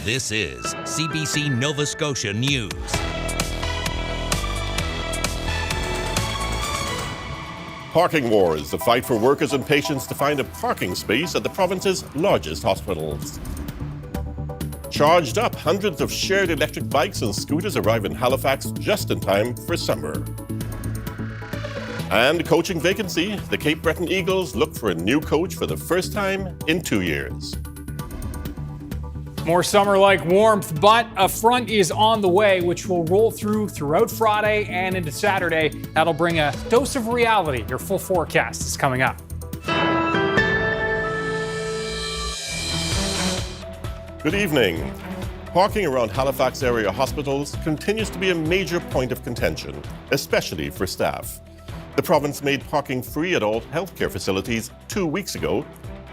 This is CBC Nova Scotia News. Parking wars, the fight for workers and patients to find a parking space at the province's largest hospitals. Charged up, hundreds of shared electric bikes and scooters arrive in Halifax just in time for summer. And coaching vacancy, the Cape Breton Eagles look for a new coach for the first time in 2 years. More summer-like warmth, but a front is on the way, which will roll throughout Friday and into Saturday. That'll bring a dose of reality. Your full forecast is coming up. Good evening. Parking around Halifax area hospitals continues to be a major point of contention, especially for staff. The province made parking free at all healthcare facilities 2 weeks ago,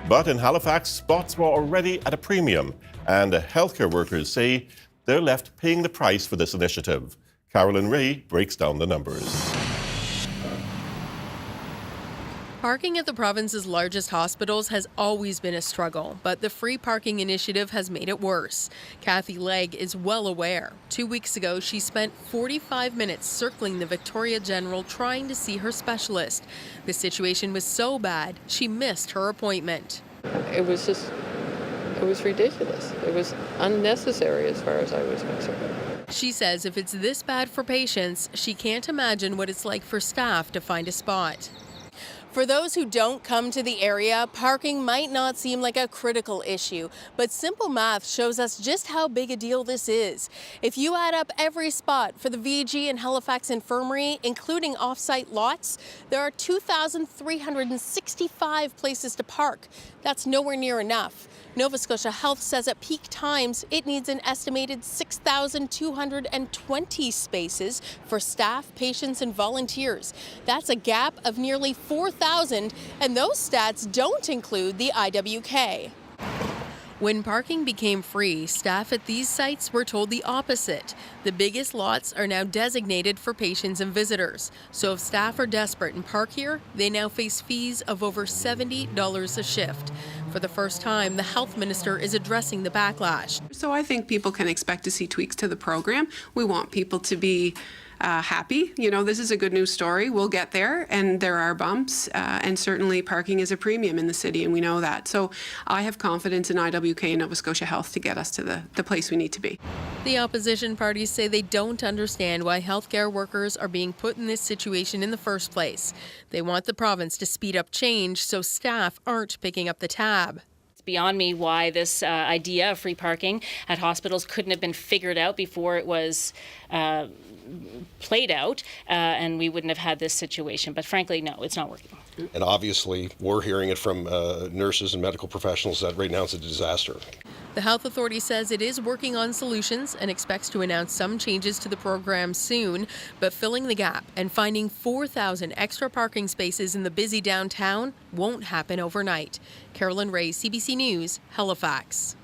but in Halifax, spots were already at a premium, and healthcare workers say they're left paying the price for this initiative. Carolyn Ray breaks down the numbers. Parking at the province's largest hospitals has always been a struggle, but the free parking initiative has made it worse. Kathy Legg is well aware. 2 weeks ago, she spent 45 minutes circling the Victoria General trying to see her specialist. The situation was so bad, she missed her appointment. It was ridiculous. It was unnecessary as far as I was concerned. She says if it's this bad for patients, she can't imagine what it's like for staff to find a spot. For those who don't come to the area, parking might not seem like a critical issue, but simple math shows us just how big a deal this is. If you add up every spot for the VG and Halifax Infirmary, including off-site lots, there are 2,365 places to park. That's nowhere near enough. Nova Scotia Health says at peak times, it needs an estimated 6,220 spaces for staff, patients, and volunteers. That's a gap of nearly 4,000, and those stats don't include the IWK. When parking became free, staff at these sites were told the opposite. The biggest lots are now designated for patients and visitors. So if staff are desperate and park here, they now face fees of over $70 a shift. For the first time, the health minister is addressing the backlash. So I think people can expect to see tweaks to the program. We want people to be happy. You know, this is a good news story. We'll get there, and there are bumps, and certainly parking is a premium in the city, and we know that. So I have confidence in IWK and Nova Scotia Health to get us to the place we need to be. The opposition parties say they don't understand why healthcare workers are being put in this situation in the first place. They want the province to speed up change so staff aren't picking up the tab. It's beyond me why this idea of free parking at hospitals couldn't have been figured out before it was played out, and we wouldn't have had this situation. But frankly, no, it's not working. And obviously, we're hearing it from nurses and medical professionals that right now it's a disaster. The health authority says it is working on solutions and expects to announce some changes to the program soon, but filling the gap and finding 4,000 extra parking spaces in the busy downtown won't happen overnight. Carolyn Ray, CBC News, Halifax.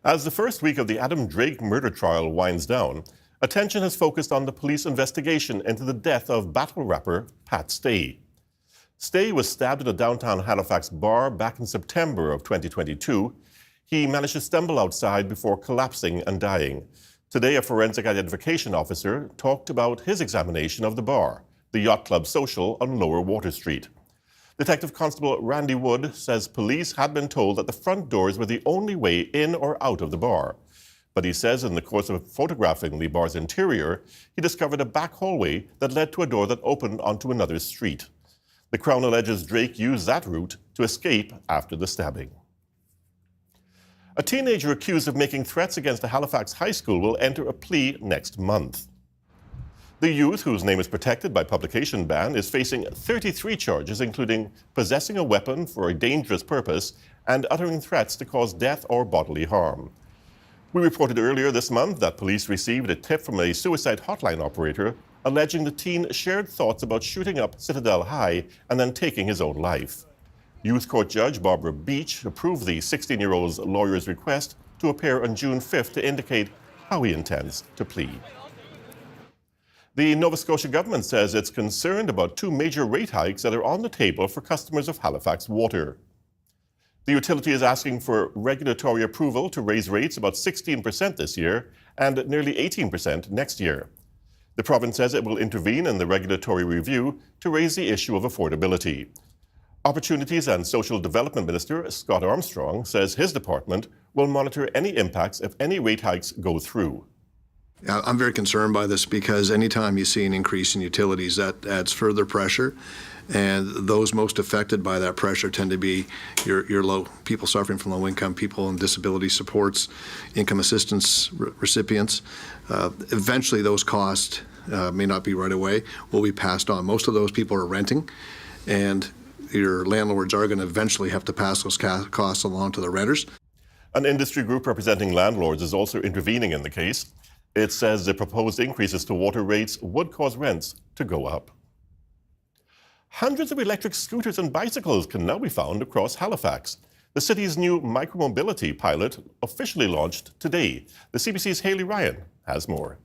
As the first week of the Adam Drake murder trial winds down, attention has focused on the police investigation into the death of battle rapper Pat Stay. Stay was stabbed at a downtown Halifax bar back in September of 2022. He managed to stumble outside before collapsing and dying. Today, a forensic identification officer talked about his examination of the bar, the Yacht Club Social on Lower Water Street. Detective Constable Randy Wood says police had been told that the front doors were the only way in or out of the bar. But he says in the course of photographing the bar's interior, he discovered a back hallway that led to a door that opened onto another street. The Crown alleges Drake used that route to escape after the stabbing. A teenager accused of making threats against a Halifax high school will enter a plea next month. The youth, whose name is protected by publication ban, is facing 33 charges, including possessing a weapon for a dangerous purpose and uttering threats to cause death or bodily harm. We reported earlier this month that police received a tip from a suicide hotline operator alleging the teen shared thoughts about shooting up Citadel High and then taking his own life. Youth Court Judge Barbara Beach approved the 16-year-old's lawyer's request to appear on June 5th to indicate how he intends to plead. The Nova Scotia government says it's concerned about two major rate hikes that are on the table for customers of Halifax Water. The utility is asking for regulatory approval to raise rates about 16% this year and nearly 18% next year. The province says it will intervene in the regulatory review to raise the issue of affordability. Opportunities and Social Development Minister Scott Armstrong says his department will monitor any impacts if any rate hikes go through. I'm very concerned by this because anytime you see an increase in utilities, that adds further pressure. And those most affected by that pressure tend to be your low people suffering from low income, people in disability supports, income assistance recipients. Eventually, those costs may not be right away, will be passed on. Most of those people are renting, and your landlords are going to eventually have to pass those costs along to the renters. An industry group representing landlords is also intervening in the case. It says the proposed increases to water rates would cause rents to go up. Hundreds of electric scooters and bicycles can now be found across Halifax. The city's new micromobility pilot officially launched today. The CBC's Hayley Ryan has more.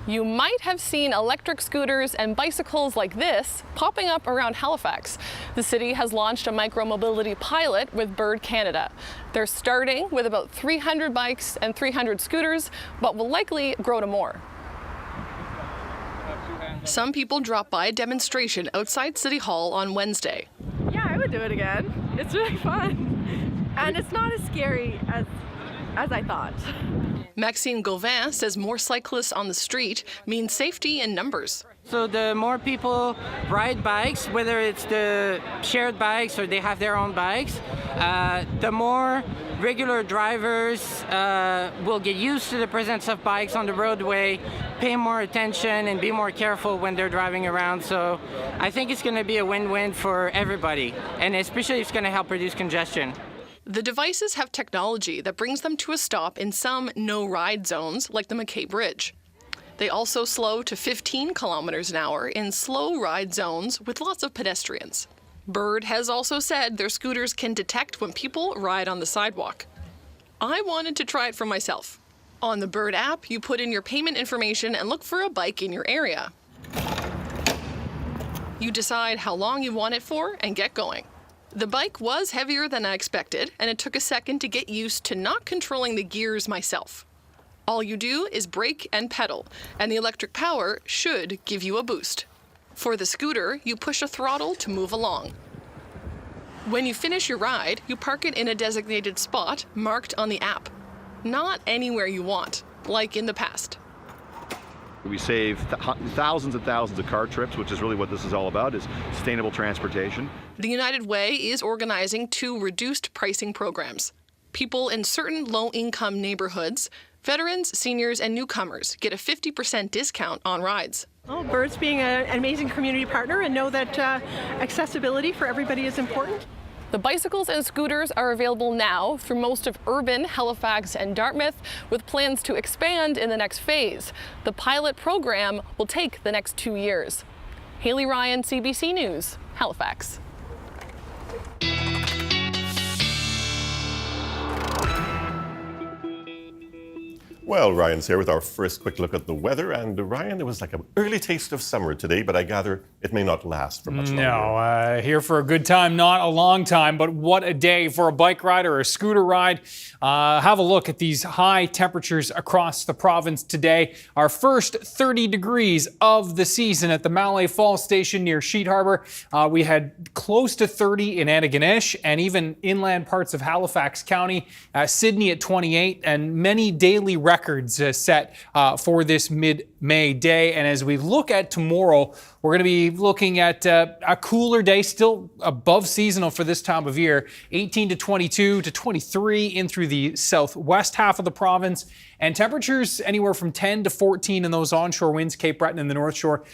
You might have seen electric scooters and bicycles like this popping up around Halifax. The city has launched a micromobility pilot with Bird Canada. They're starting with about 300 bikes and 300 scooters, but will likely grow to more. Some people dropped by a demonstration outside City Hall on Wednesday. Yeah, I would do it again. It's really fun. And it's not as scary as I thought. Maxime Gauvin says more cyclists on the street means safety in numbers. So the more people ride bikes, whether it's the shared bikes or they have their own bikes, the more regular drivers will get used to the presence of bikes on the roadway, pay more attention and be more careful when they're driving around. So I think it's going to be a win-win for everybody, and especially it's going to help reduce congestion. The devices have technology that brings them to a stop in some no-ride zones, like the McKay Bridge. They also slow to 15 kilometers an hour in slow ride zones with lots of pedestrians. Bird has also said their scooters can detect when people ride on the sidewalk. I wanted to try it for myself. On the Bird app, you put in your payment information and look for a bike in your area. You decide how long you want it for and get going. The bike was heavier than I expected, and it took a second to get used to not controlling the gears myself. All you do is brake and pedal, and the electric power should give you a boost. For the scooter, you push a throttle to move along. When you finish your ride, you park it in a designated spot marked on the app. Not anywhere you want, like in the past. We save thousands and thousands of car trips, which is really what this is all about, is sustainable transportation. The United Way is organizing 2 reduced pricing programs. People in certain low-income neighborhoods, veterans, seniors, and newcomers get a 50% discount on rides. Oh, Bird's being an amazing community partner and know that accessibility for everybody is important. The bicycles and scooters are available now through most of urban Halifax and Dartmouth, with plans to expand in the next phase. The pilot program will take the next 2 years. Hayley Ryan, CBC News, Halifax. Well, Ryan's here with our first quick look at the weather. And Ryan, it was like an early taste of summer today, but I gather it may not last for much longer. No, here for a good time, not a long time, but what a day for a bike ride or a scooter ride. Have a look at these high temperatures across the province today. Our first 30 degrees of the season at the Malay Falls Station near Sheet Harbour. We had close to 30 in Antigonish and even inland parts of Halifax County. Sydney at 28, and many daily records set for this mid-May day. And as we look at tomorrow, we're going to be looking at a cooler day, still above seasonal for this time of year, 18 to 22 to 23 in through the southwest half of the province. And temperatures anywhere from 10 to 14 in those onshore winds, Cape Breton and the North Shore.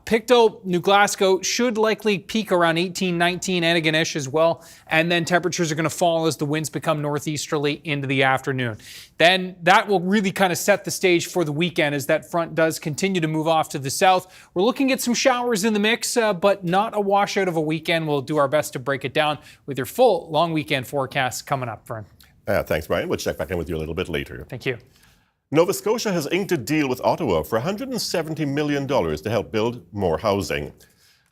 Pictou, New Glasgow should likely peak around 18, 19, Antigonish as well. And then temperatures are going to fall as the winds become northeasterly into the afternoon. Then that will really kind of set the stage for the weekend as that front does continue to move off to the south. We're looking at some showers in the mix, but not a washout of a weekend. We'll do our best to break it down with your full long weekend forecast coming up, Vern. Thanks, Brian. We'll check back in with you a little bit later. Thank you. Nova Scotia has inked a deal with Ottawa for $170 million to help build more housing.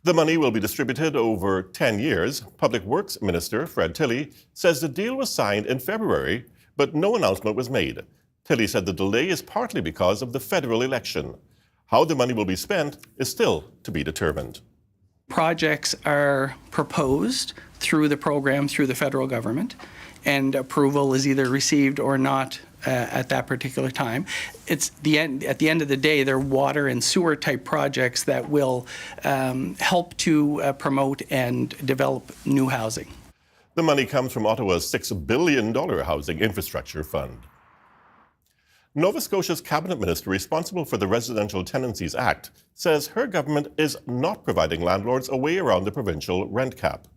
The money will be distributed over 10 years. Public Works Minister Fred Tilley says the deal was signed in February, but no announcement was made. Tilley said the delay is partly because of the federal election. How the money will be spent is still to be determined. Projects are proposed through the program, through the federal government, and approval is either received or not at that particular time. It's at the end of the day, they're water and sewer type projects that will help to promote and develop new housing. The money comes from Ottawa's $6 billion housing infrastructure fund. Nova Scotia's cabinet minister responsible for the Residential Tenancies Act says her government is not providing landlords a way around the provincial rent cap.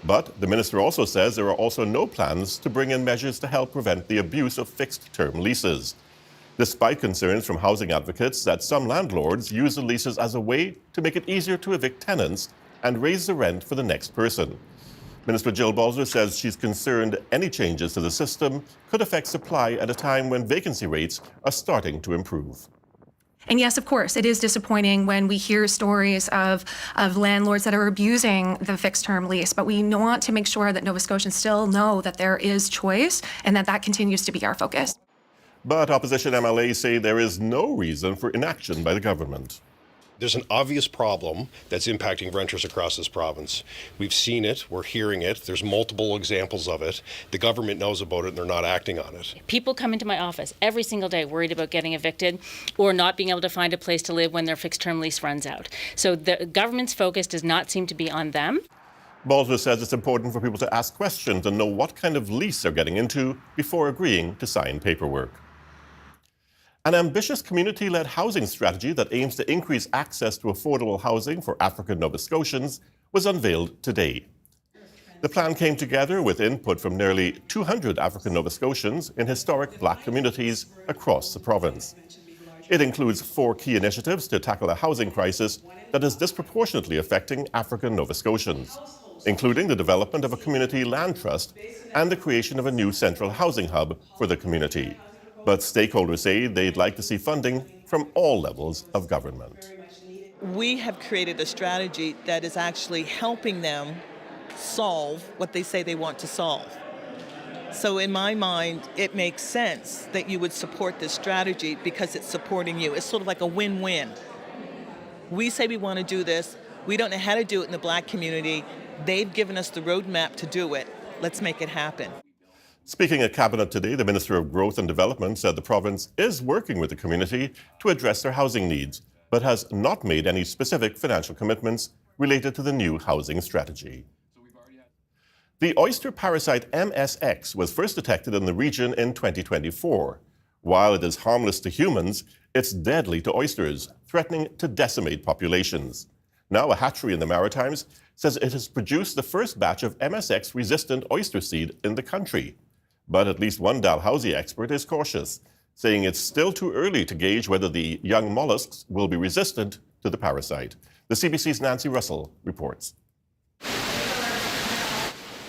But the minister also says there are also no plans to bring in measures to help prevent the abuse of fixed-term leases, despite concerns from housing advocates that some landlords use the leases as a way to make it easier to evict tenants and raise the rent for the next person. Minister Jill Balzer says she's concerned any changes to the system could affect supply at a time when vacancy rates are starting to improve. And yes, of course, it is disappointing when we hear stories of landlords that are abusing the fixed-term lease, but we want to make sure that Nova Scotians still know that there is choice and that continues to be our focus. But opposition MLAs say there is no reason for inaction by the government. There's an obvious problem that's impacting renters across this province. We've seen it, we're hearing it, there's multiple examples of it. The government knows about it and they're not acting on it. People come into my office every single day worried about getting evicted or not being able to find a place to live when their fixed-term lease runs out. So the government's focus does not seem to be on them. Balzer says it's important for people to ask questions and know what kind of lease they're getting into before agreeing to sign paperwork. An ambitious community-led housing strategy that aims to increase access to affordable housing for African Nova Scotians was unveiled today. The plan came together with input from nearly 200 African Nova Scotians in historic Black communities across the province. It includes 4 key initiatives to tackle a housing crisis that is disproportionately affecting African Nova Scotians, including the development of a community land trust and the creation of a new central housing hub for the community. But stakeholders say they'd like to see funding from all levels of government. We have created a strategy that is actually helping them solve what they say they want to solve. So in my mind, it makes sense that you would support this strategy because it's supporting you. It's sort of like a win-win. We say we want to do this. We don't know how to do it in the Black community. They've given us the roadmap to do it. Let's make it happen. Speaking at Cabinet today, the Minister of Growth and Development said the province is working with the community to address their housing needs, but has not made any specific financial commitments related to the new housing strategy. The oyster parasite MSX was first detected in the region in 2024. While it is harmless to humans, it's deadly to oysters, threatening to decimate populations. Now, a hatchery in the Maritimes says it has produced the first batch of MSX-resistant oyster seed in the country. But at least one Dalhousie expert is cautious, saying it's still too early to gauge whether the young mollusks will be resistant to the parasite. The CBC's Nancy Russell reports.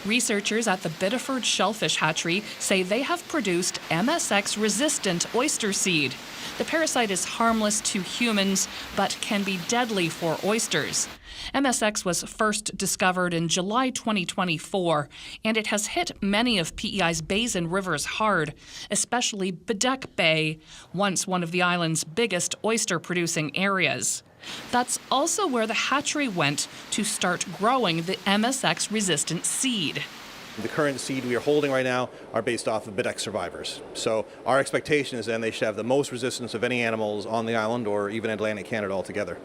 Researchers at the Biddeford Shellfish Hatchery say they have produced MSX-resistant oyster seed. The parasite is harmless to humans, but can be deadly for oysters. MSX was first discovered in July 2024, and it has hit many of PEI's bays and rivers hard, especially Bedeque Bay, once one of the island's biggest oyster-producing areas. That's also where the hatchery went to start growing the MSX-resistant seed. The current seed we are holding right now are based off of Bedeque survivors. So our expectation is then they should have the most resistance of any animals on the island or even Atlantic Canada altogether.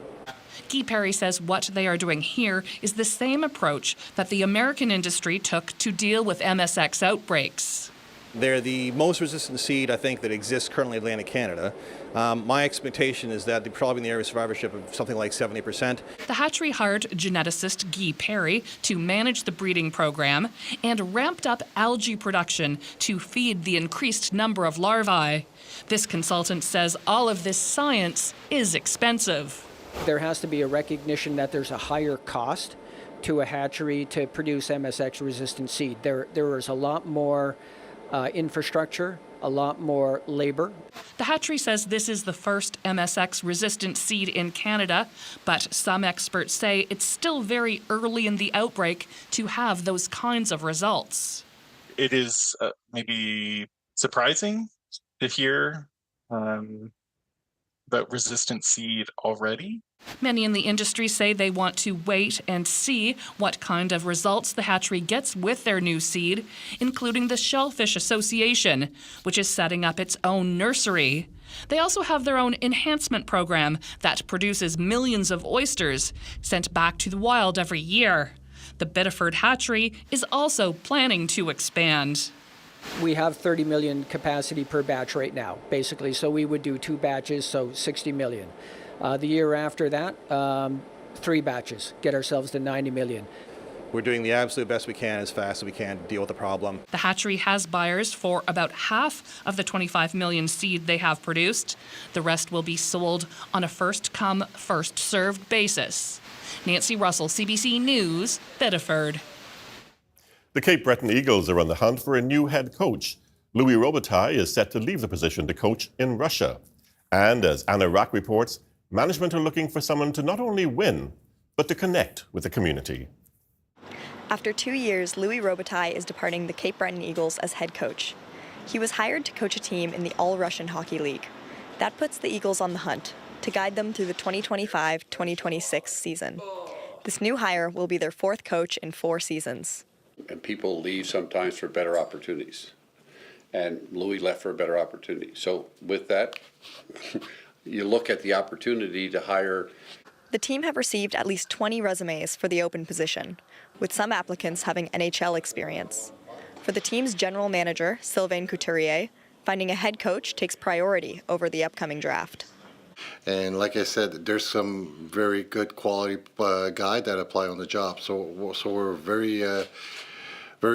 Guy Perry says what they are doing here is the same approach that the American industry took to deal with MSX outbreaks. They're the most resistant seed, I think, that exists currently in Atlantic Canada. My expectation is that they're probably in the area of survivorship of something like 70%. The hatchery hired geneticist Guy Perry to manage the breeding program and ramped up algae production to feed the increased number of larvae. This consultant says all of this science is expensive. There has to be a recognition that there's a higher cost to a hatchery to produce MSX-resistant seed. There is a lot more infrastructure, a lot more labor. The hatchery says this is the first MSX-resistant seed in Canada, but some experts say it's still very early in the outbreak to have those kinds of results. It is maybe surprising to hear about resistant seed already. Many in the industry say they want to wait and see what kind of results the hatchery gets with their new seed, including the Shellfish Association, which is setting up its own nursery. They also have their own enhancement program that produces millions of oysters sent back to the wild every year. The Biddeford hatchery is also planning to expand. We have 30 million capacity per batch right now, basically. So we would do 2 batches, so 60 million. The year after that, 3 batches, get ourselves to 90 million. We're doing the absolute best we can as fast as we can to deal with the problem. The hatchery has buyers for about half of the 25 million seed they have produced. The rest will be sold on a first-come, first-served basis. Nancy Russell, CBC News, Biddeford. The Cape Breton Eagles are on the hunt for a new head coach. Louis Robitaille is set to leave the position to coach in Russia. And as Anna Rack reports, management are looking for someone to not only win, but to connect with the community. After 2 years, Louis Robitaille is departing the Cape Breton Eagles as head coach. He was hired to coach a team in the All-Russian Hockey League. That puts the Eagles on the hunt to guide them through the 2025-2026 season. This new hire will be their 4th coach in 4 seasons. And people leave sometimes for better opportunities. And Louis left for a better opportunity. So with that, you look at the opportunity to hire. The team have received at least 20 resumes for the open position, with some applicants having NHL experience. For the team's general manager, Sylvain Couturier, finding a head coach takes priority over the upcoming draft. And like I said, there's some very good quality guy that apply on the job. So we're very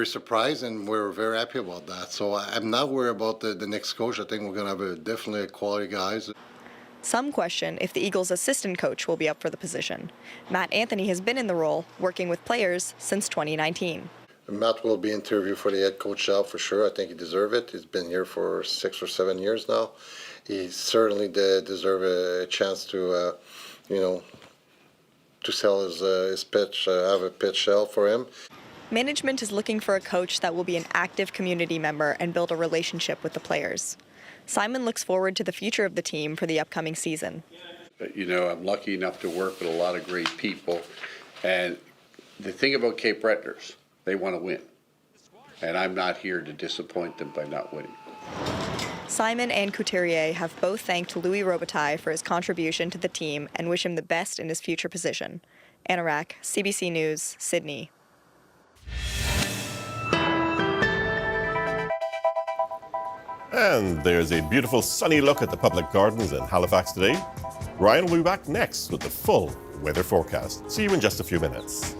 surprised, and we're very happy about that. So I'm not worried about the next coach. I think we're going to have definitely quality guys. Some question if the Eagles' assistant coach will be up for the position. Matt Anthony has been in the role, working with players since 2019. Matt will be interviewed for the head coach job for sure. I think he deserves it. He's been here for 6 or 7 years now. He certainly deserves a chance to, to sell his pitch, have a pitch sell for him. Management is looking for a coach that will be an active community member and build a relationship with the players. Simon looks forward to the future of the team for the upcoming season. I'm lucky enough to work with a lot of great people. And the thing about Cape Bretoners, they want to win. And I'm not here to disappoint them by not winning. Simon and Couturier have both thanked Louis Robitaille for his contribution to the team and wish him the best in his future position. Anna Rack, CBC News, Sydney. And there's a beautiful sunny look at the public gardens in Halifax today. Ryan will be back next with the full weather forecast. See you in just a few minutes.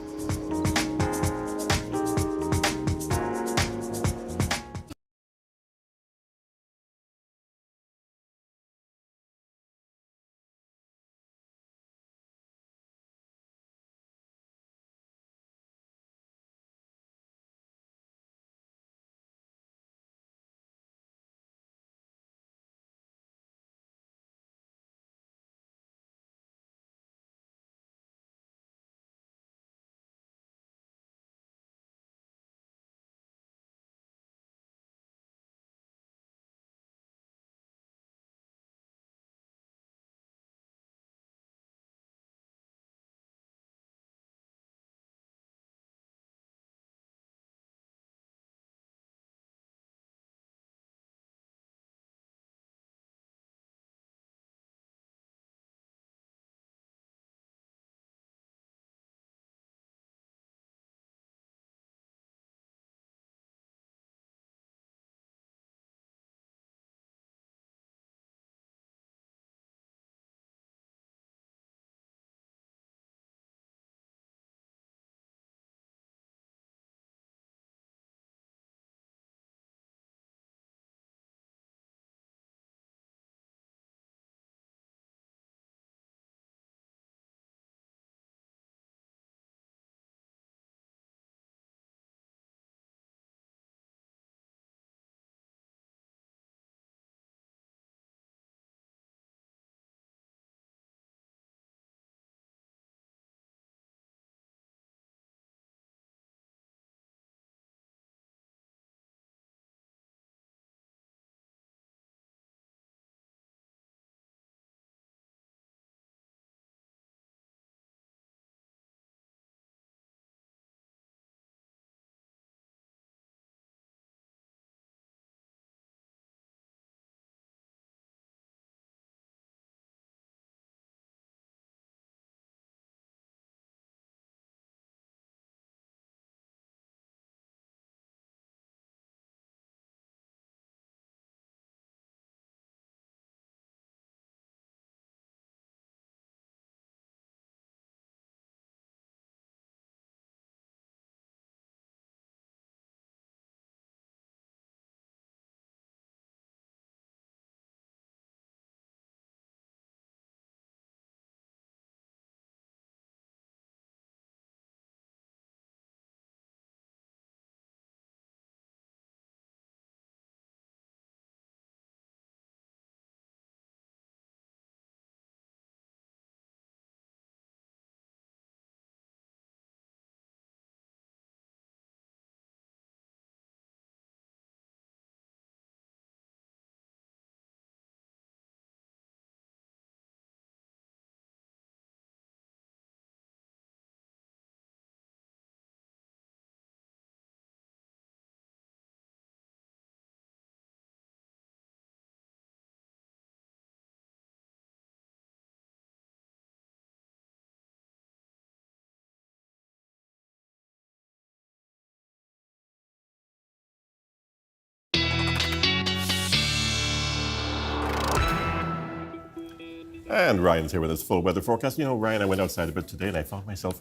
And Ryan's here with his full weather forecast. You know, Ryan, I went outside a bit today and I found myself,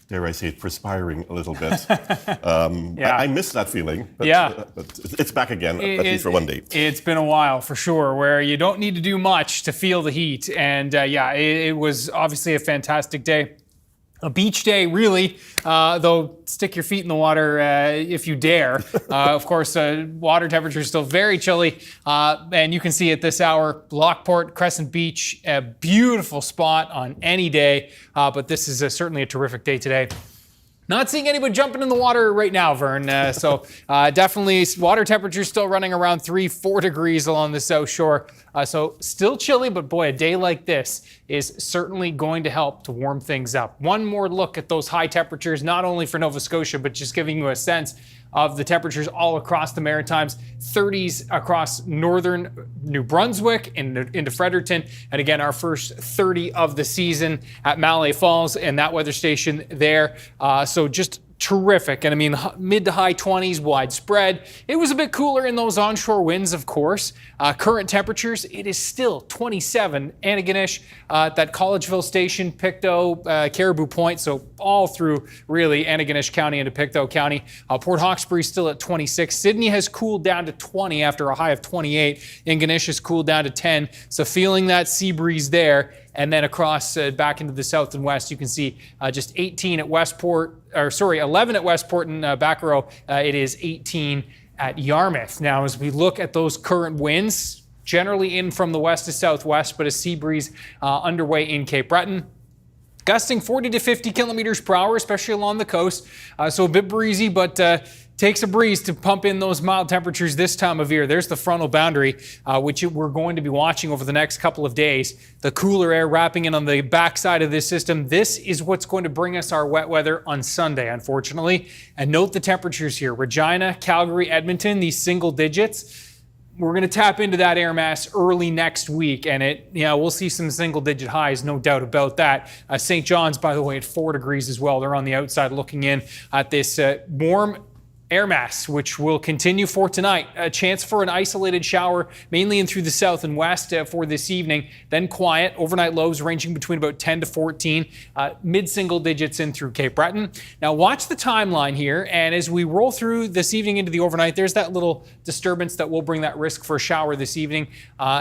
dare I say it, perspiring a little bit. I miss that feeling, but it's back again, at least for one day. It's been a while, for sure, where you don't need to do much to feel the heat. And it was obviously a fantastic day. A beach day, really, though stick your feet in the water if you dare. Of course, water temperature is still very chilly, and you can see at this hour, Lockport, Crescent Beach, a beautiful spot on any day, but this is certainly a terrific day today. Not seeing anybody jumping in the water right now, Vern. So definitely water temperature still running around 3-4 degrees along the South Shore. So still chilly, but boy, a day like this is certainly going to help to warm things up. One more look at those high temperatures, not only for Nova Scotia, but just giving you a sense of the temperatures all across the Maritimes, 30s across northern New Brunswick into Fredericton. And again, our first 30 of the season at Mallet Falls and that weather station there. So just terrific. And I mean, mid to high 20s widespread. It was a bit cooler in those onshore winds, of course. Current temperatures, it is still 27 Antigonish, that Collegeville Station, Pictou, Caribou Point. So all through really Antigonish County into Pictou County. Port Hawkesbury still at 26. Sydney has cooled down to 20 after a high of 28. Ingonish has cooled down to 10. So feeling that sea breeze there. And then across back into the south and west, you can see just 18 at Westport, 11 at Westport and Bacaro. It is 18 at Yarmouth. Now, as we look at those current winds, generally in from the west to southwest, but a sea breeze underway in Cape Breton. Gusting 40 to 50 kilometers per hour, especially along the coast. So a bit breezy, but takes a breeze to pump in those mild temperatures this time of year. There's the frontal boundary, which we're going to be watching over the next couple of days. The cooler air wrapping in on the backside of this system. This is what's going to bring us our wet weather on Sunday, unfortunately. And note the temperatures here. Regina, Calgary, Edmonton, these single digits. We're going to tap into that air mass early next week, and we'll see some single-digit highs, no doubt about that. St. John's, by the way, at 4 degrees as well. They're on the outside looking in at this warm air mass, which will continue for tonight. A chance for an isolated shower, mainly in through the south and west for this evening. Then quiet. Overnight lows ranging between about 10 to 14. Mid-single digits in through Cape Breton. Now watch the timeline here, and as we roll through this evening into the overnight, there's that little disturbance that will bring that risk for a shower this evening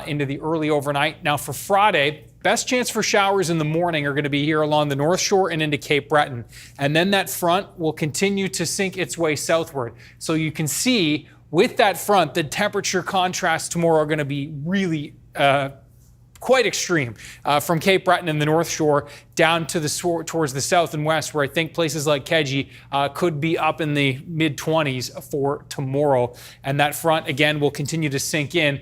into the early overnight. Now for Friday, best chance for showers in the morning are going to be here along the North Shore and into Cape Breton. And then that front will continue to sink its way southward. So you can see with that front, the temperature contrasts tomorrow are going to be really quite extreme from Cape Breton and the North Shore down to towards the south and west, where I think places like Keji could be up in the mid-20s for tomorrow. And that front, again, will continue to sink in,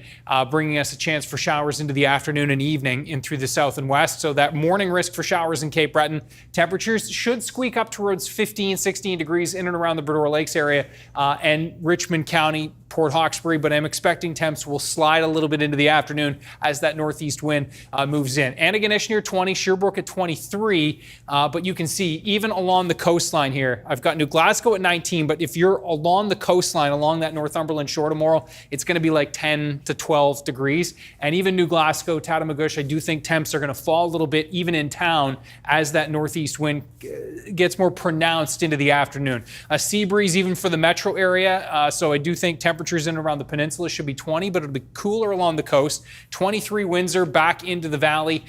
bringing us a chance for showers into the afternoon and evening in through the south and west. So that morning risk for showers in Cape Breton. Temperatures should squeak up towards 15, 16 degrees in and around the Bredor Lakes area and Richmond County, Port Hawkesbury, but I'm expecting temps will slide a little bit into the afternoon as that northeast wind moves in. Antigonish near 20, Sherbrooke at 23, but you can see even along the coastline here, I've got New Glasgow at 19, but if you're along the coastline, along that Northumberland shore tomorrow, it's going to be like 10 to 12 degrees. And even New Glasgow, Tatamagouche, I do think temps are going to fall a little bit even in town as that northeast wind gets more pronounced into the afternoon. A sea breeze even for the metro area, so I do think temperatures in and around the peninsula should be 20, but it'll be cooler along the coast. 23 Windsor back into the valley.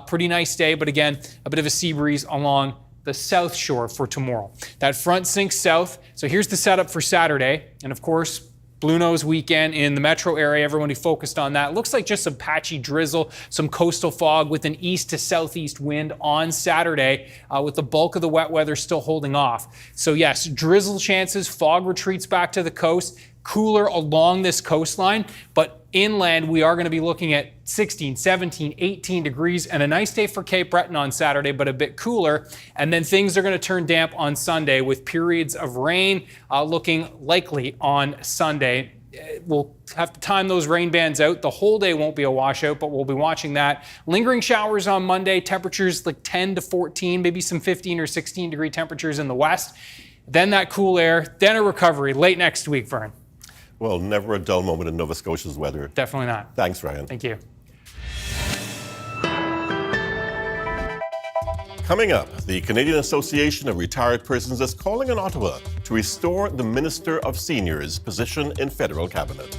Pretty nice day, but again, a bit of a sea breeze along the south shore for tomorrow. That front sinks south. So here's the setup for Saturday. And of course, Blue Nose weekend in the metro area, everyone focused on that. Looks like just some patchy drizzle, some coastal fog with an east to southeast wind on Saturday, with the bulk of the wet weather still holding off. So yes, drizzle chances, fog retreats back to the coast, cooler along this coastline, but inland we are going to be looking at 16, 17, 18 degrees and a nice day for Cape Breton on Saturday, but a bit cooler. And then things are going to turn damp on Sunday with periods of rain looking likely on Sunday. We'll have to time those rain bands out. The whole day won't be a washout, but we'll be watching that. Lingering showers on Monday, temperatures like 10 to 14, maybe some 15 or 16 degree temperatures in the west. Then that cool air, then a recovery late next week, Vern. Well, never a dull moment in Nova Scotia's weather. Definitely not. Thanks, Ryan. Thank you. Coming up, the Canadian Association of Retired Persons is calling on Ottawa to restore the Minister of Seniors position in federal cabinet.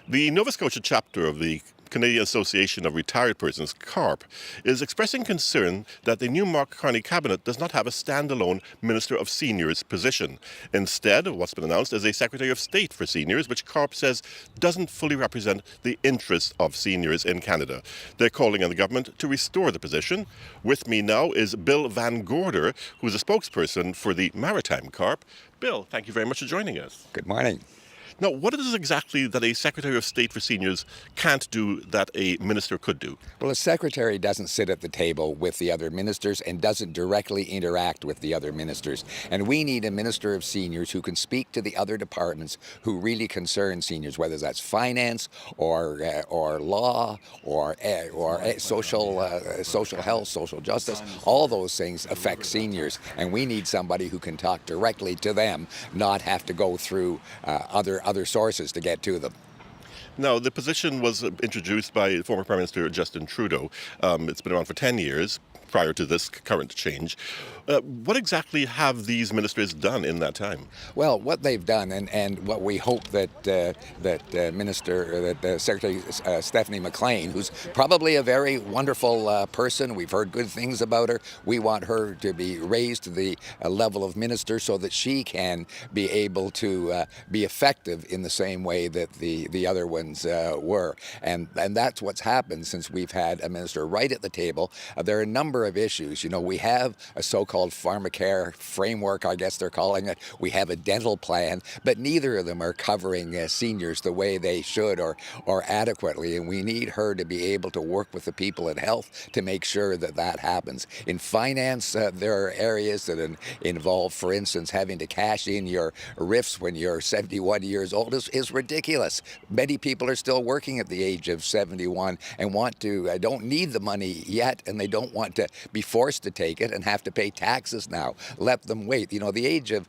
The Nova Scotia chapter of the Canadian Association of Retired Persons, CARP, is expressing concern that the new Mark Carney cabinet does not have a standalone Minister of Seniors position. Instead, what's been announced is a Secretary of State for Seniors, which CARP says doesn't fully represent the interests of seniors in Canada. They're calling on the government to restore the position. With me now is Bill Van Gorder, who's a spokesperson for the Maritime CARP. Bill, thank you very much for joining us. Good morning. Now, what is it exactly that a Secretary of State for Seniors can't do that a minister could do? Well, a secretary doesn't sit at the table with the other ministers and doesn't directly interact with the other ministers. And we need a Minister of Seniors who can speak to the other departments who really concern seniors, whether that's finance or law or social health, social justice. All those things affect seniors. And we need somebody who can talk directly to them, not have to go through other sources to get to them. Now, the position was introduced by former Prime Minister Justin Trudeau. It's been around for 10 years. prior to this current change. What exactly have these ministers done in that time? Well, what they've done, and what we hope that Secretary Stephanie McLean, who's probably a very wonderful person, we've heard good things about her. We want her to be raised to the level of minister so that she can be able to be effective in the same way that the other ones were. And that's what's happened since we've had a minister right at the table. There are a number of issues. You know, we have a so-called pharmacare framework, I guess they're calling it. We have a dental plan, but neither of them are covering seniors the way they should or adequately. And we need her to be able to work with the people in health to make sure that that happens. In finance, there are areas that involve, for instance, having to cash in your RIFs when you're 71 years old is ridiculous. Many people are still working at the age of 71 and don't need the money yet, and they don't want to be forced to take it and have to pay taxes now. Let them wait. You know, the age of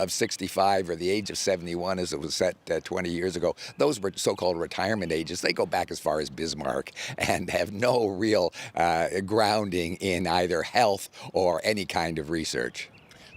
65 or the age of 71, as it was set 20 years ago, those were so-called retirement ages. They go back as far as Bismarck and have no real grounding in either health or any kind of research.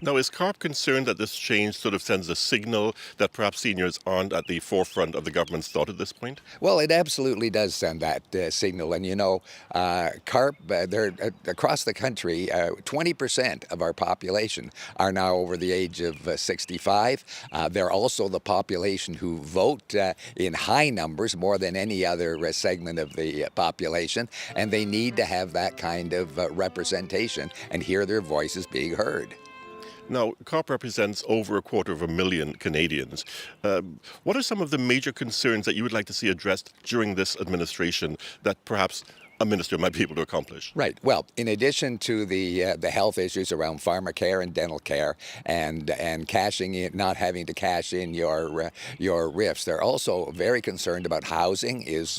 Now, is CARP concerned that this change sort of sends a signal that perhaps seniors aren't at the forefront of the government's thought at this point? Well, it absolutely does send that signal. And, you know, CARP, they're across the country, 20% of our population are now over the age of 65. They're also the population who vote in high numbers, more than any other segment of the population. And they need to have that kind of representation and hear their voices being heard. Now, CARP represents over 250,000 Canadians. What are some of the major concerns that you would like to see addressed during this administration that perhaps a minister might be able to accomplish? Right. Well, in addition to the health issues around pharmacare and dental care and cashing in, not having to cash in your RIFs, they're also very concerned about housing. Is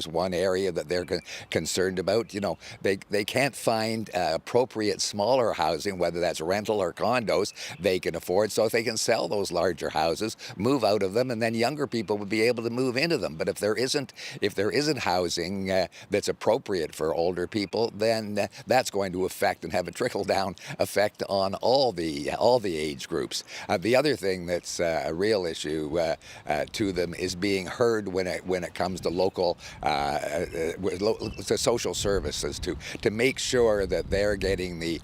one area that they're concerned about. You know, they can't find appropriate smaller housing, whether that's rental or condos, they can afford. So if they can sell those larger houses, move out of them, and then younger people would be able to move into them. But if there isn't housing that's appropriate for older people, then that's going to affect and have a trickle-down effect on all the age groups. The other thing that's a real issue to them is being heard when it comes to local to social services to make sure that they're getting the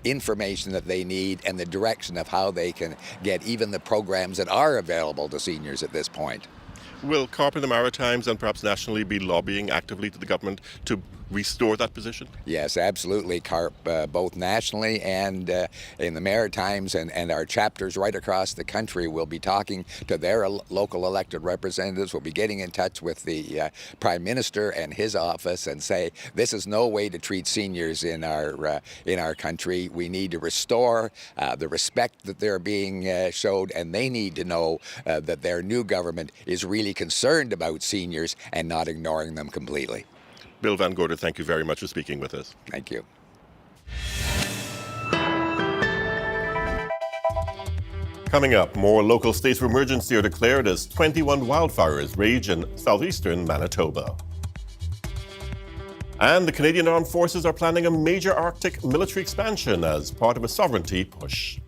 information that they need and the direction of how they can get even the programs that are available to seniors at this point. Will CARP in the Maritimes and perhaps nationally be lobbying actively to the government to restore that position? Yes, absolutely. CARP, both nationally and in the Maritimes and our chapters right across the country will be talking to their local elected representatives. We'll be getting in touch with the Prime Minister and his office and say, this is no way to treat seniors in our country. We need to restore the respect that they're being showed, and they need to know that their new government is really concerned about seniors and not ignoring them completely. Bill Van Gorder, thank you very much for speaking with us. Thank you. Coming up, more local states of emergency are declared as 21 wildfires rage in southeastern Manitoba. And the Canadian Armed Forces are planning a major Arctic military expansion as part of a sovereignty push.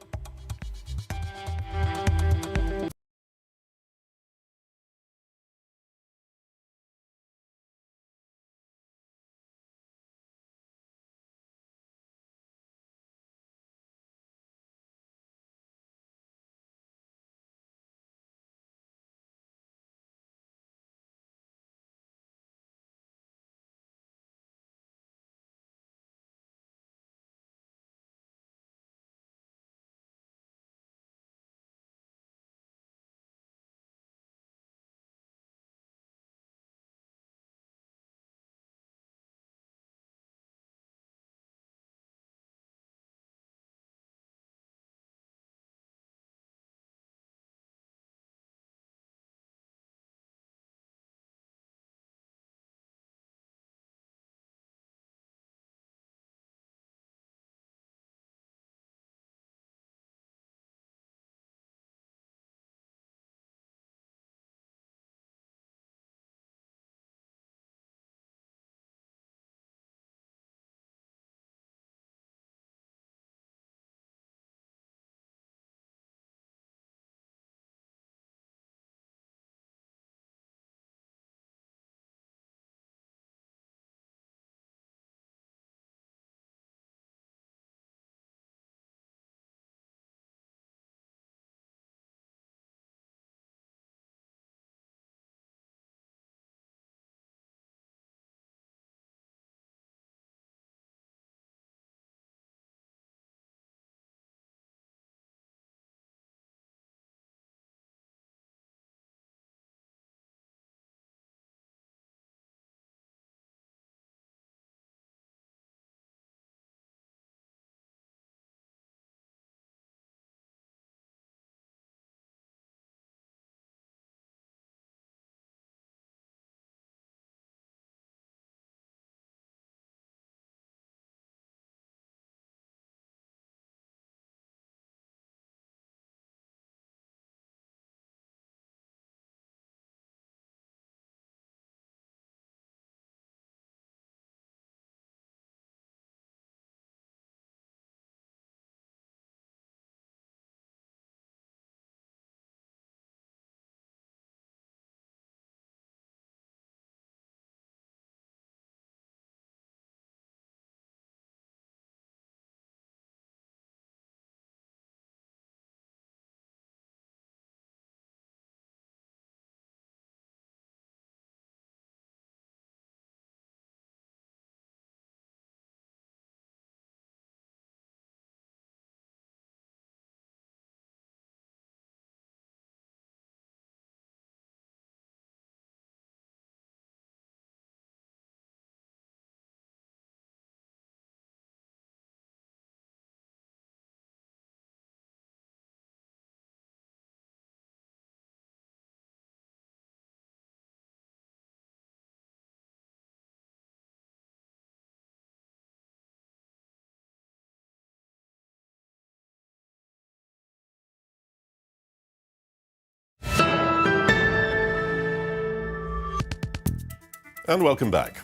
And welcome back.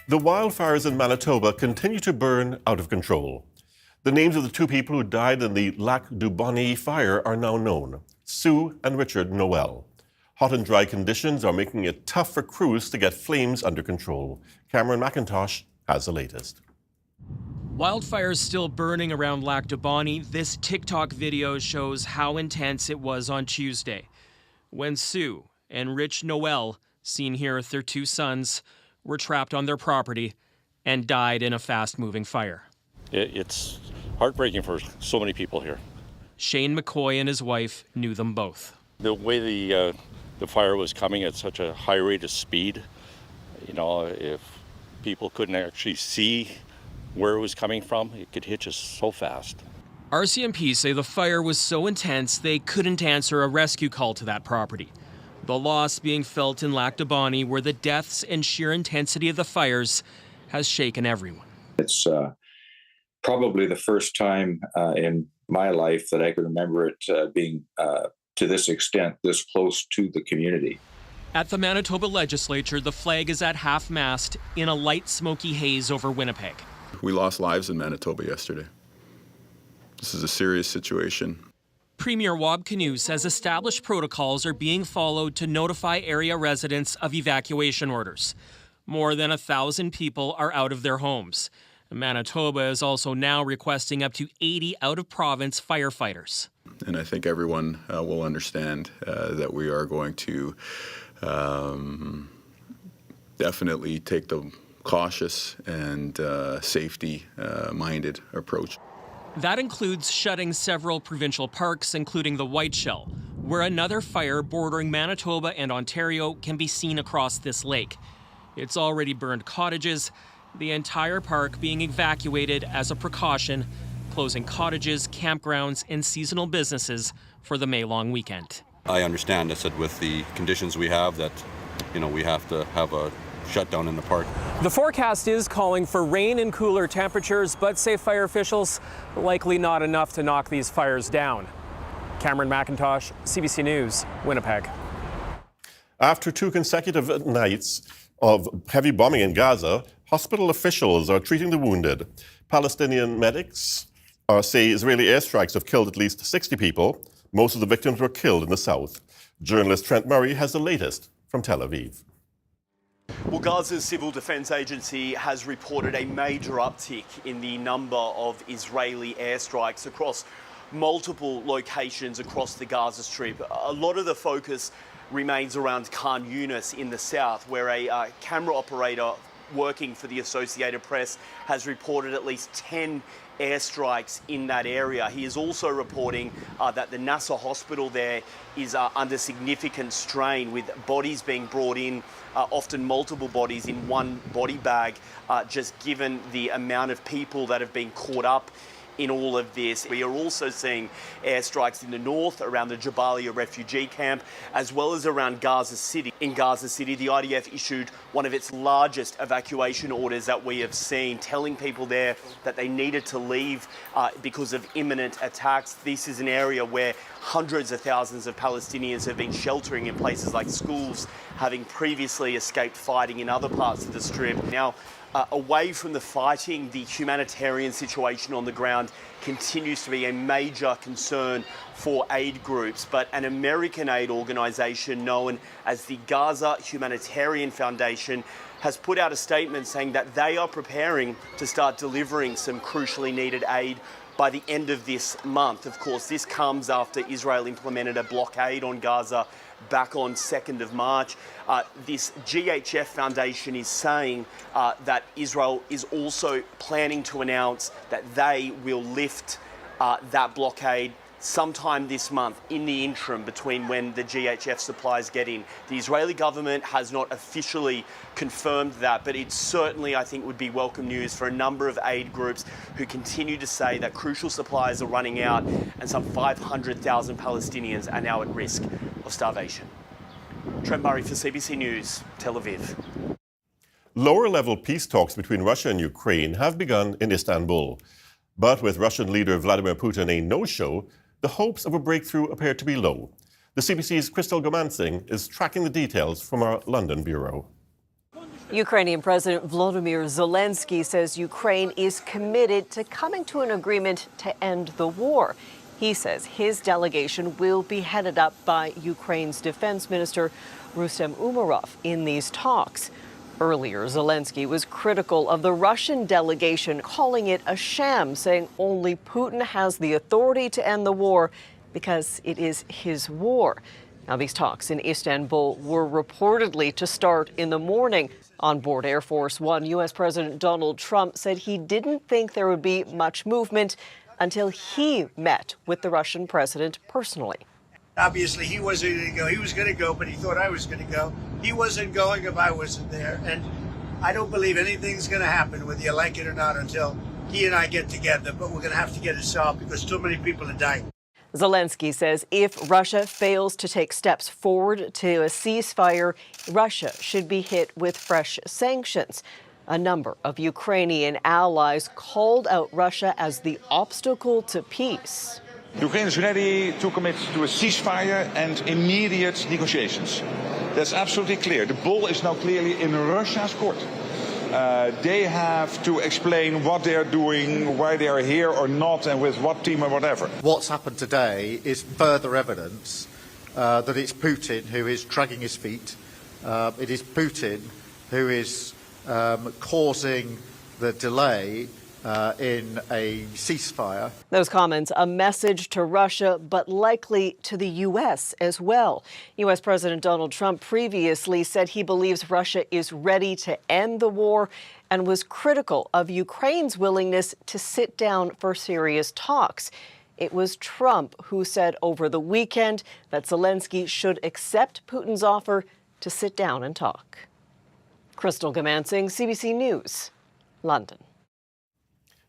The wildfires in Manitoba continue to burn out of control. The names of the two people who died in the Lac du Bonnet fire are now known: Sue and Richard Noel. Hot and dry conditions are making it tough for crews to get flames under control. Cameron McIntosh has the latest. Wildfires still burning around Lac du Bonnet. This TikTok video shows how intense it was on Tuesday, when Sue and Rich Noel, seen here with their two sons, were trapped on their property and died in a fast-moving fire. It's heartbreaking for so many people here. Shane McCoy and his wife knew them both. The way the fire was coming at such a high rate of speed, if people couldn't actually see where it was coming from, it could hit us so fast. RCMP say the fire was so intense they couldn't answer a rescue call to that property. The loss being felt in Lac du Bonnet, where the deaths and sheer intensity of the fires has shaken everyone. It's probably the first time in my life that I can remember it being to this extent, this close to the community. At the Manitoba legislature, the flag is at half-mast in a light smoky haze over Winnipeg. We lost lives in Manitoba yesterday. This is a serious situation. Premier Wab Kinew says established protocols are being followed to notify area residents of evacuation orders. More than 1,000 people are out of their homes. Manitoba is also now requesting up to 80 out-of-province firefighters. And I think everyone will understand that we are going to definitely take the cautious and safety-minded approach. That includes shutting several provincial parks, including the Whiteshell, where another fire bordering Manitoba and Ontario can be seen across this lake. It's already burned cottages, the entire park being evacuated as a precaution, closing cottages, campgrounds, and seasonal businesses for the May-long weekend. I understand, I said, with the conditions we have, that, we have to have a shutdown in the park. The forecast is calling for rain and cooler temperatures, but say fire officials, likely not enough to knock these fires down. Cameron McIntosh, CBC News, Winnipeg. After 2 consecutive nights of heavy bombing in Gaza, hospital officials are treating the wounded. Palestinian medics say Israeli airstrikes have killed at least 60 people. Most of the victims were killed in the south. Journalist Trent Murray has the latest from Tel Aviv. Well, Gaza's Civil Defense Agency has reported a major uptick in the number of Israeli airstrikes across multiple locations across the Gaza Strip. A lot of the focus remains around Khan Yunis in the south, where a camera operator working for the Associated Press has reported at least 10 airstrikes in that area. He is also reporting that the Nasser hospital there is under significant strain, with bodies being brought in, often multiple bodies in one body bag, just given the amount of people that have been caught up in all of this. We are also seeing airstrikes in the north around the Jabalia refugee camp, as well as around Gaza City. In Gaza City, the IDF issued one of its largest evacuation orders that we have seen, telling people there that they needed to leave because of imminent attacks. This is an area where hundreds of thousands of Palestinians have been sheltering in places like schools, having previously escaped fighting in other parts of the Strip. Now, away from the fighting, the humanitarian situation on the ground continues to be a major concern for aid groups. But an American aid organisation known as the Gaza Humanitarian Foundation has put out a statement saying that they are preparing to start delivering some crucially needed aid by the end of this month. Of course, this comes after Israel implemented a blockade on Gaza back on 2nd of March. This GHF Foundation is saying that Israel is also planning to announce that they will lift that blockade sometime this month, in the interim between when the GHF supplies get in. The Israeli government has not officially confirmed that, but it certainly, I think, would be welcome news for a number of aid groups who continue to say that crucial supplies are running out and some 500,000 Palestinians are now at risk of starvation. Trent Murray for CBC News, Tel Aviv. Lower-level peace talks between Russia and Ukraine have begun in Istanbul. But with Russian leader Vladimir Putin a no-show, the hopes of a breakthrough appear to be low. The CBC's Crystal Gomansing is tracking the details from our London bureau. Ukrainian President Volodymyr Zelensky says Ukraine is committed to coming to an agreement to end the war. He says his delegation will be headed up by Ukraine's defense minister Rustem Umerov in these talks. Earlier, Zelensky was critical of the Russian delegation, calling it a sham, saying only Putin has the authority to end the war because it is his war. Now, these talks in Istanbul were reportedly to start in the morning. On board Air Force One, U.S. President Donald Trump said he didn't think there would be much movement until he met with the Russian president personally. Obviously, he wasn't going to go. He was going to go, but he thought I was going to go. He wasn't going if I wasn't there. And I don't believe anything's going to happen, whether you like it or not, until he and I get together. But we're going to have to get it solved because too many people are dying. Zelensky says if Russia fails to take steps forward to a ceasefire, Russia should be hit with fresh sanctions. A number of Ukrainian allies called out Russia as the obstacle to peace. Ukraine is ready to commit to a ceasefire and immediate negotiations. That's absolutely clear. The ball is now clearly in Russia's court. They have to explain what they are doing, why they are here or not, and with what team or whatever. What's happened today is further evidence that it's Putin who is dragging his feet. It is Putin who is causing the delay in a ceasefire. Those comments, a message to Russia, but likely to the U.S. as well. U.S. President Donald Trump previously said he believes Russia is ready to end the war and was critical of Ukraine's willingness to sit down for serious talks. It was Trump who said over the weekend that Zelensky should accept Putin's offer to sit down and talk. Crystal Gamansing, CBC News, London.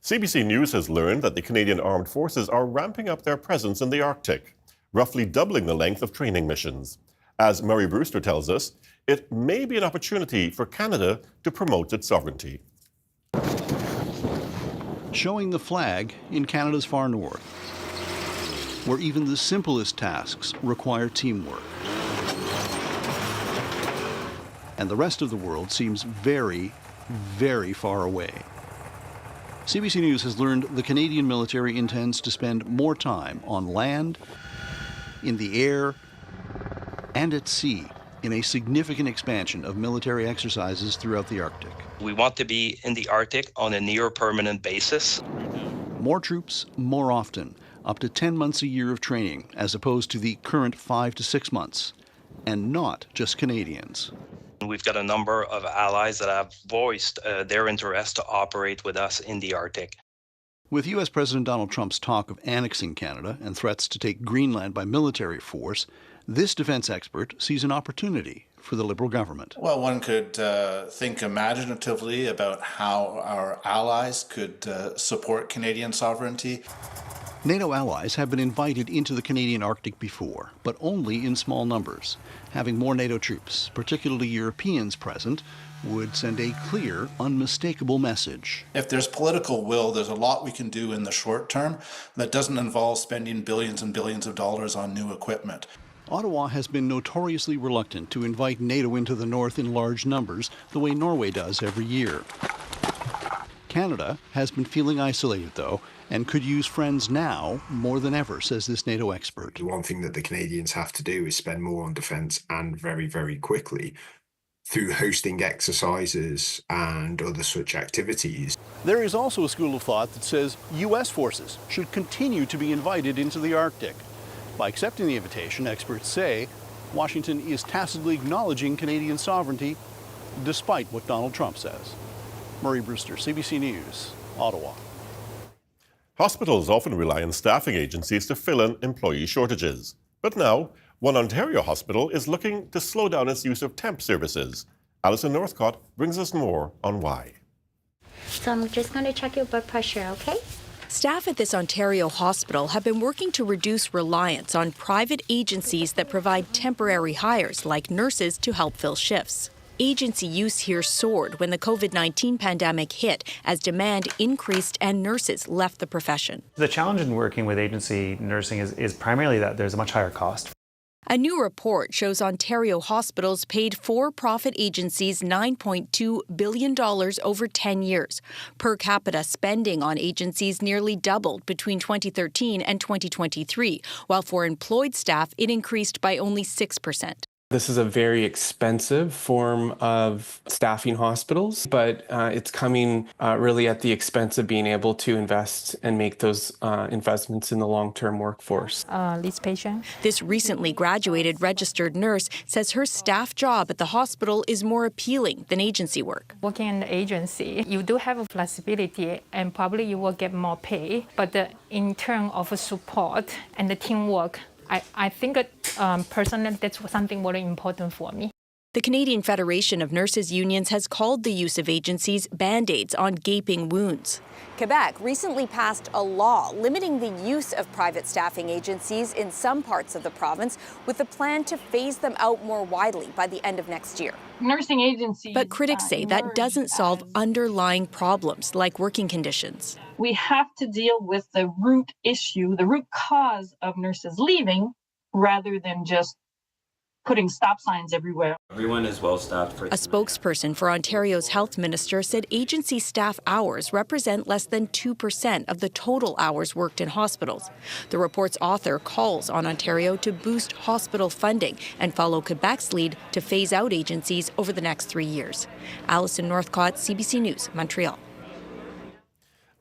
CBC News has learned that the Canadian Armed Forces are ramping up their presence in the Arctic, roughly doubling the length of training missions. As Murray Brewster tells us, it may be an opportunity for Canada to promote its sovereignty. Showing the flag in Canada's far north, where even the simplest tasks require teamwork. And the rest of the world seems very, very far away. CBC News has learned the Canadian military intends to spend more time on land, in the air, and at sea in a significant expansion of military exercises throughout the Arctic. We want to be in the Arctic on a near-permanent basis. More troops, more often, up to 10 months a year of training, as opposed to the current 5 to 6 months, and not just Canadians. We've got a number of allies that have voiced their interest to operate with us in the Arctic. With U.S. President Donald Trump's talk of annexing Canada and threats to take Greenland by military force, this defense expert sees an opportunity for the Liberal government. Well, one could think imaginatively about how our allies could support Canadian sovereignty. NATO allies have been invited into the Canadian Arctic before, but only in small numbers. Having more NATO troops, particularly Europeans present, would send a clear, unmistakable message. If there's political will, there's a lot we can do in the short term that doesn't involve spending billions and billions of dollars on new equipment. Ottawa has been notoriously reluctant to invite NATO into the north in large numbers, the way Norway does every year. Canada has been feeling isolated, though, and could use friends now more than ever, says this NATO expert. The one thing that the Canadians have to do is spend more on defence, and very, very quickly, through hosting exercises and other such activities. There is also a school of thought that says U.S. forces should continue to be invited into the Arctic. By accepting the invitation, experts say Washington is tacitly acknowledging Canadian sovereignty, despite what Donald Trump says. Murray Brewster, CBC News, Ottawa. Hospitals often rely on staffing agencies to fill in employee shortages. But now, one Ontario hospital is looking to slow down its use of temp services. Alison Northcott brings us more on why. So I'm just going to check your blood pressure, okay? Staff at this Ontario hospital have been working to reduce reliance on private agencies that provide temporary hires like nurses to help fill shifts. Agency use here soared when the COVID-19 pandemic hit as demand increased and nurses left the profession. The challenge in working with agency nursing is primarily that there's a much higher cost. A new report shows Ontario hospitals paid for-profit agencies $9.2 billion over 10 years. Per capita spending on agencies nearly doubled between 2013 and 2023, while for employed staff it increased by only 6%. This is a very expensive form of staffing hospitals, but it's coming really at the expense of being able to invest and make those investments in the long-term workforce. This recently graduated registered nurse says her staff job at the hospital is more appealing than agency work. Working in the agency, you do have a flexibility and probably you will get more pay, but in terms of support and the teamwork, I think personally that's something very important for me. The Canadian Federation of Nurses Unions has called the use of agencies band-aids on gaping wounds. Quebec recently passed a law limiting the use of private staffing agencies in some parts of the province, with a plan to phase them out more widely by the end of next year. Nursing agencies. But critics say that doesn't solve underlying problems like working conditions. We have to deal with the root issue, the root cause of nurses leaving, rather than just putting stop signs everywhere. Everyone is well staffed. A spokesperson for Ontario's health minister said agency staff hours represent less than 2% of the total hours worked in hospitals. The report's author calls on Ontario to boost hospital funding and follow Quebec's lead to phase out agencies over the next 3 years. Alison Northcott, CBC News, Montreal.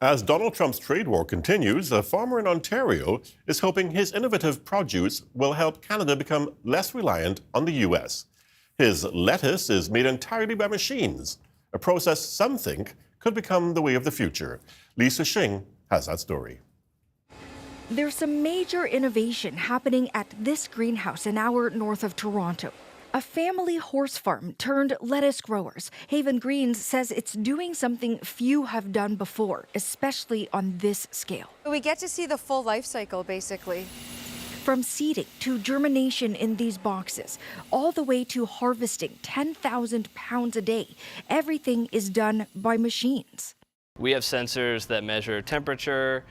As Donald Trump's trade war continues, a farmer in Ontario is hoping his innovative produce will help Canada become less reliant on the U.S. His lettuce is made entirely by machines, a process some think could become the way of the future. Lisa Shing has that story. There's some major innovation happening at this greenhouse an hour north of Toronto. A family horse farm turned lettuce growers. Haven Greens says it's doing something few have done before, especially on this scale. We get to see the full life cycle, basically. From seeding to germination in these boxes, all the way to harvesting 10,000 pounds a day, everything is done by machines. We have sensors that measure temperature,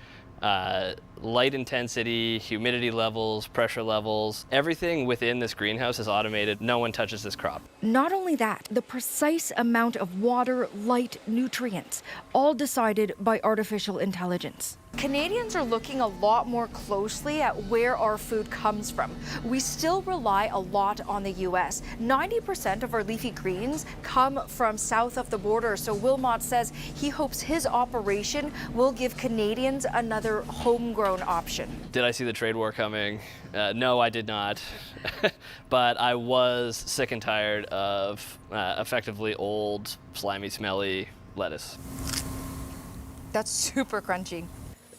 light intensity, humidity levels, pressure levels. Everything within this greenhouse is automated. No one touches this crop. Not only that, the precise amount of water, light, nutrients, all decided by artificial intelligence. Canadians are looking a lot more closely at where our food comes from. We still rely a lot on the U.S. 90% of our leafy greens come from south of the border, so Wilmot says he hopes his operation will give Canadians another homegrown option. Did I see the trade war coming? No, I did not. But I was sick and tired of effectively old, slimy, smelly lettuce. That's super crunchy.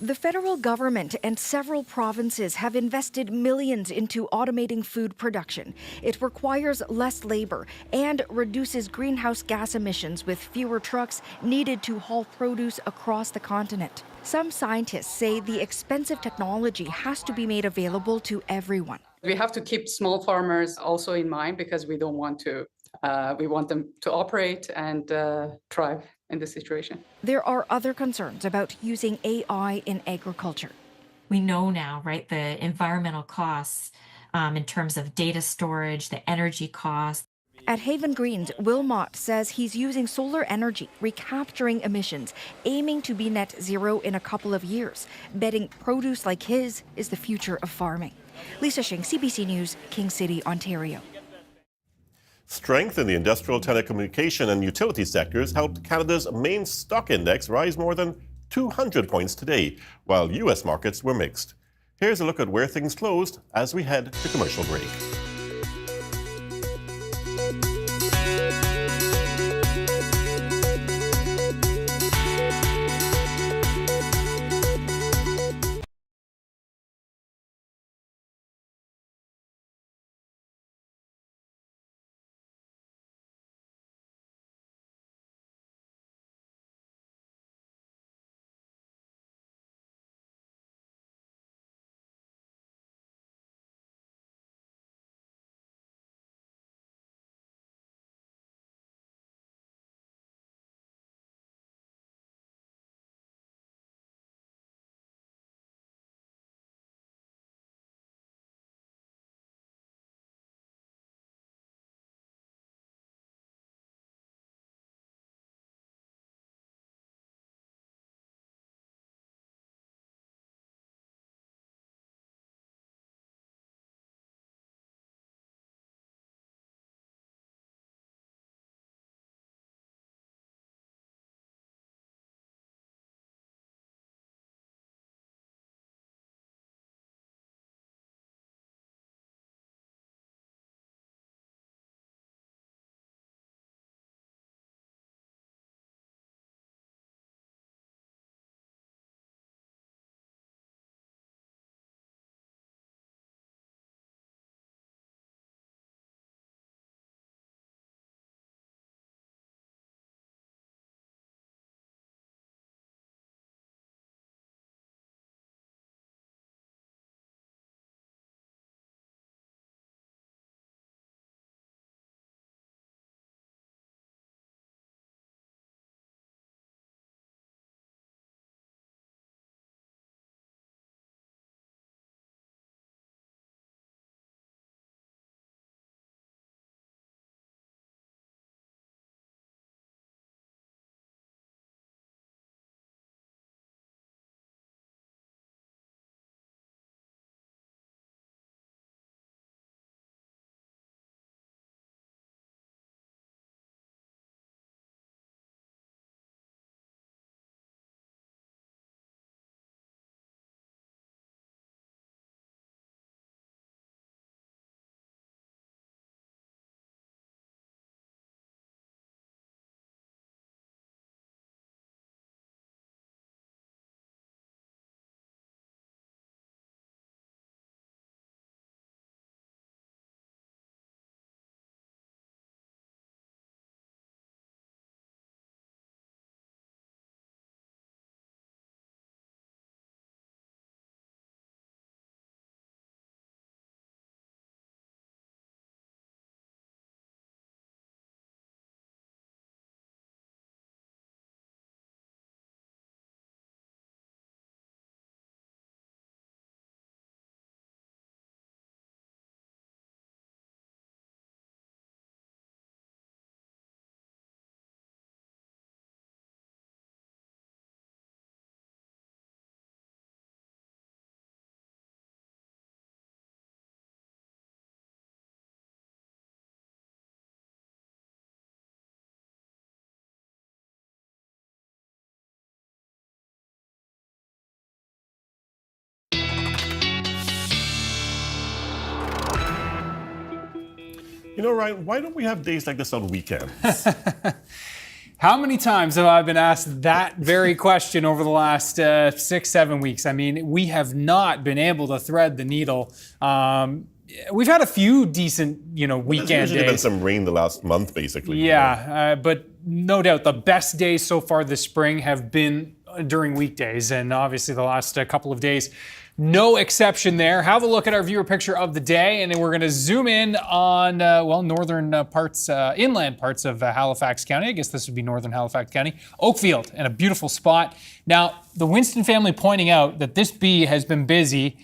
The federal government and several provinces have invested millions into automating food production. It requires less labor and reduces greenhouse gas emissions with fewer trucks needed to haul produce across the continent. Some scientists say the expensive technology has to be made available to everyone. We have to keep small farmers also in mind because we don't want to, we want them to operate and thrive in this situation. There are other concerns about using AI in agriculture. We know now, right, the environmental costs in terms of data storage, the energy costs. At Haven Greens, Wilmot says he's using solar energy, recapturing emissions, aiming to be net zero in a couple of years, betting produce like his is the future of farming. Lisa Shing, CBC News, King City, Ontario. Strength in the industrial, telecommunication and utility sectors helped Canada's main stock index rise more than 200 points today, while U.S. markets were mixed. Here's a look at where things closed as we head to commercial break. You know, Ryan, why don't we have days like this on weekends? How many times have I been asked that very question over the last 6-7 weeks? I mean, we have not been able to thread the needle. We've had a few decent, weekend There's usually days. been some rain the last month, basically. Yeah, but no doubt the best days so far this spring have been during weekdays, and obviously the last couple of days, no exception there. Have a look at our viewer picture of the day, and then we're going to zoom in on, northern parts, inland parts of Halifax County. I guess this would be northern Halifax County. Oakfield, and a beautiful spot. Now, the Winston family pointing out that this bee has been busy,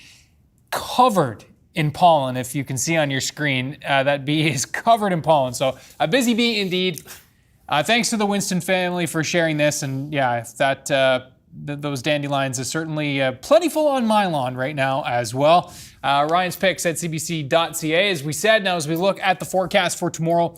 covered in pollen. If you can see on your screen, that bee is covered in pollen. So a busy bee indeed. Thanks to the Winston family for sharing this. And yeah, if that those dandelions is certainly plentiful on my lawn right now as well. Ryan's picks at cbc.ca. As we said, now as we look at the forecast for tomorrow,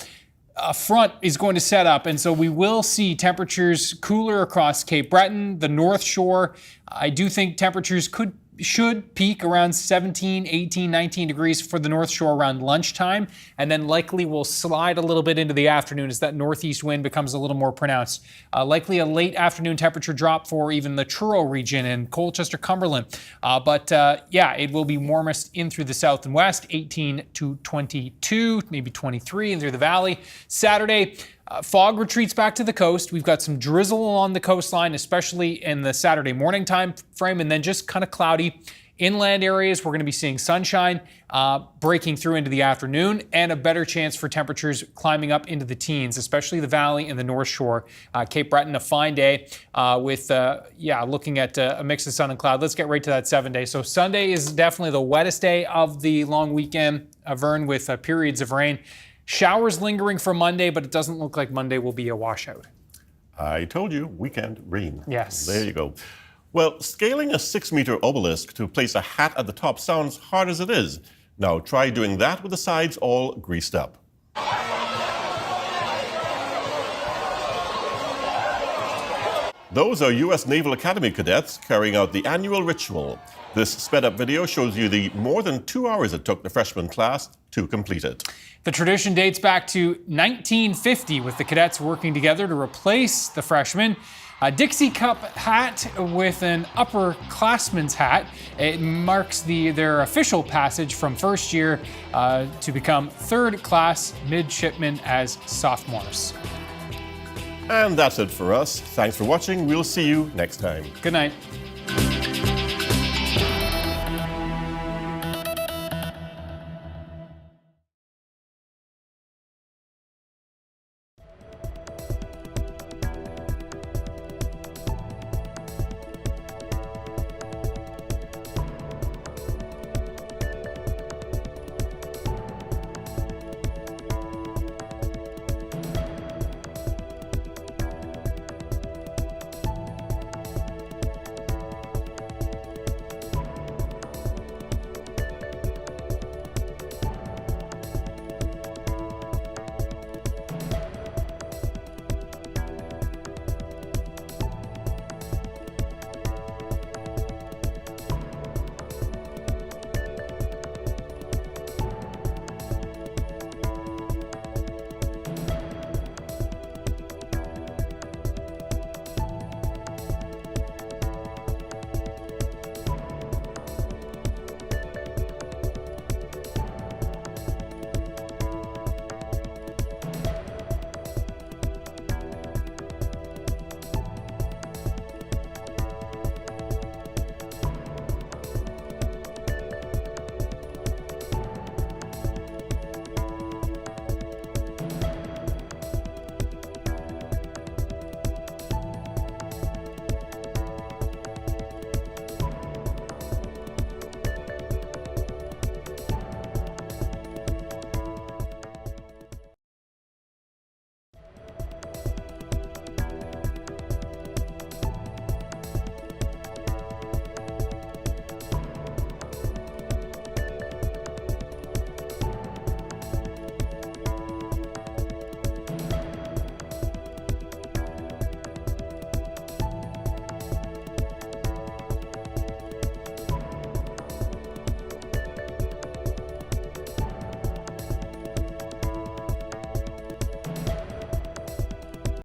a front is going to set up, and so we will see temperatures cooler across Cape Breton, the North Shore. I do think temperatures should peak around 17, 18, 19 degrees for the North Shore around lunchtime, and then likely will slide a little bit into the afternoon as that northeast wind becomes a little more pronounced. Likely a late afternoon temperature drop for even the Truro region and Colchester, Cumberland. But it will be warmest in through the south and west, 18 to 22, maybe 23 in through the valley. Saturday, fog retreats back to the coast. We've got some drizzle along the coastline, especially in the Saturday morning time frame, and then just kind of cloudy. Inland areas, we're going to be seeing sunshine breaking through into the afternoon, and a better chance for temperatures climbing up into the teens, especially the valley and the North Shore. Cape Breton, a fine day with looking at a mix of sun and cloud. Let's get right to that 7 day. So Sunday is definitely the wettest day of the long weekend, Vern, with periods of rain. Showers lingering for Monday, but it doesn't look like Monday will be a washout. I told you, weekend rain. Yes. There you go. Well, scaling a 6-meter obelisk to place a hat at the top sounds hard as it is. Now try doing that with the sides all greased up. Those are U.S. Naval Academy cadets carrying out the annual ritual. This sped-up video shows you the more than 2 hours it took the freshman class to complete it. The tradition dates back to 1950, with the cadets working together to replace the freshmen. A Dixie Cup hat with an upperclassman's hat. It marks their official passage from first year to become third class midshipmen as sophomores. And that's it for us. Thanks for watching. We'll see you next time. Good night.